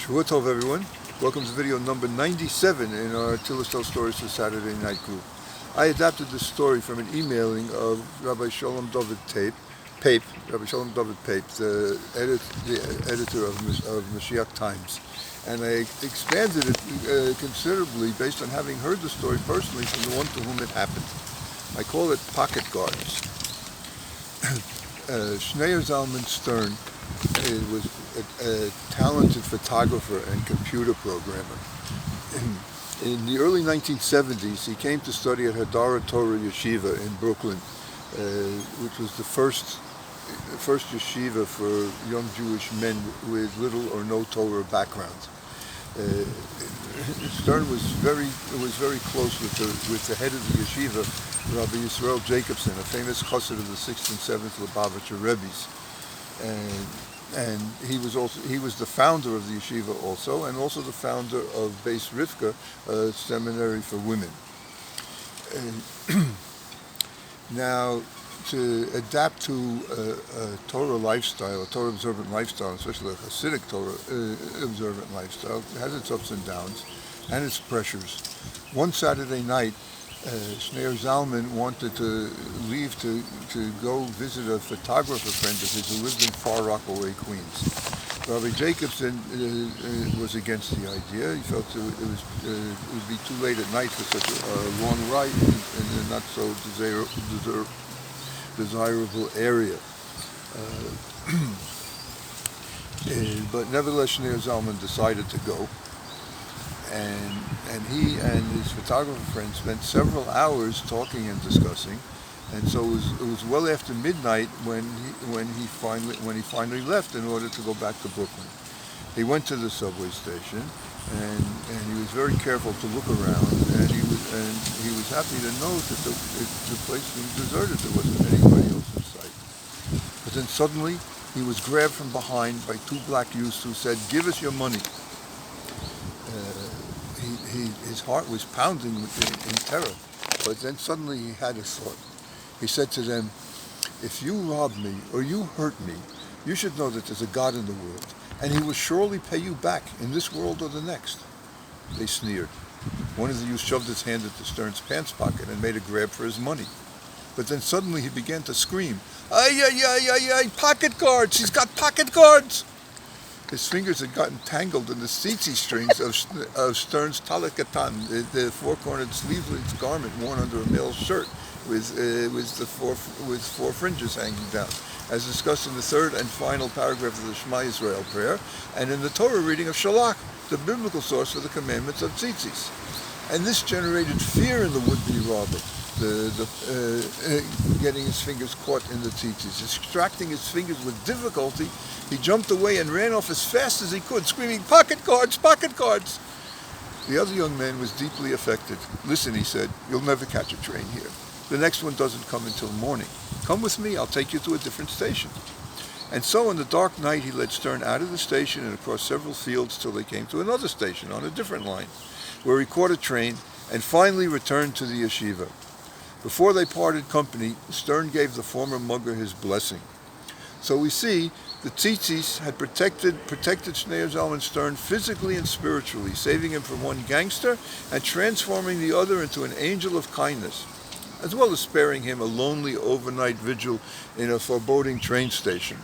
Shavua Tov, everyone. Welcome to video number 97 in our Tillers Tell Stories for Saturday Night group. I adapted this story from an emailing of Rabbi Shalom David Pape, the editor of Mashiach Times. And I expanded it considerably based on having heard the story personally from the one to whom it happened. I call it Pocket Guards. Schneur Zalman Stern was a talented photographer and computer programmer. In the early 1970s, he came to study at Hadara Torah Yeshiva in Brooklyn, which was the first yeshiva for young Jewish men with little or no Torah background. Stern was very close with the head of the yeshiva, Rabbi Yisrael Jacobson, a famous chassid of the 6th and 7th Lubavitcher Rebbe's. And he was the founder of the yeshiva also, and also the founder of Beis Rivka, a seminary for women. Now, to adapt to a Torah lifestyle, a Torah observant lifestyle, especially a Hasidic Torah observant lifestyle, has its ups and downs and its pressures. One Saturday night, Schneur Zalman wanted to leave to go visit a photographer friend of his who lived in Far Rockaway, Queens. Rabbi Jacobson was against the idea. He felt it would be too late at night for such a long ride in a not so desirable area. But nevertheless, Schneur Zalman decided to go. And he and his photographer friend spent several hours talking and discussing, and so it was well after midnight when he finally left in order to go back to Brooklyn. He went to the subway station, and he was very careful to look around, and he was happy to note that the place was deserted. There wasn't anybody else in sight. But then suddenly he was grabbed from behind by two black youths who said, "Give us your money." His heart was pounding in terror, but then suddenly he had a thought. He said to them, "If you rob me or you hurt me, you should know that there's a God in the world, and he will surely pay you back in this world or the next." They sneered. One of the youths shoved his hand into Stern's pants pocket and made a grab for his money. But then suddenly he began to scream, "Ay, ay, ay, ay, ay, pocket guards! He's got pocket guards!" His fingers had gotten tangled in the tzitzit strings of Stern's talit katan, the four-cornered sleeveless garment worn under a male's shirt, with four fringes hanging down, as discussed in the third and final paragraph of the Shema Yisrael prayer, and in the Torah reading of Shalach, the biblical source for the commandments of tzitzis. And this generated fear in the would-be robber, getting his fingers caught in the tzitzis. Extracting his fingers with difficulty, he jumped away and ran off as fast as he could, screaming, "Pocket guards! Pocket guards!" The other young man was deeply affected. "Listen," he said, "you'll never catch a train here. The next one doesn't come until morning. Come with me, I'll take you to a different station." And so in the dark night, he led Stern out of the station and across several fields till they came to another station on a different line, where he caught a train and finally returned to the yeshiva. Before they parted company, Stern gave the former mugger his blessing. So we see the tzitzis had protected Schneur Zalman Stern physically and spiritually, saving him from one gangster and transforming the other into an angel of kindness, as well as sparing him a lonely overnight vigil in a foreboding train station.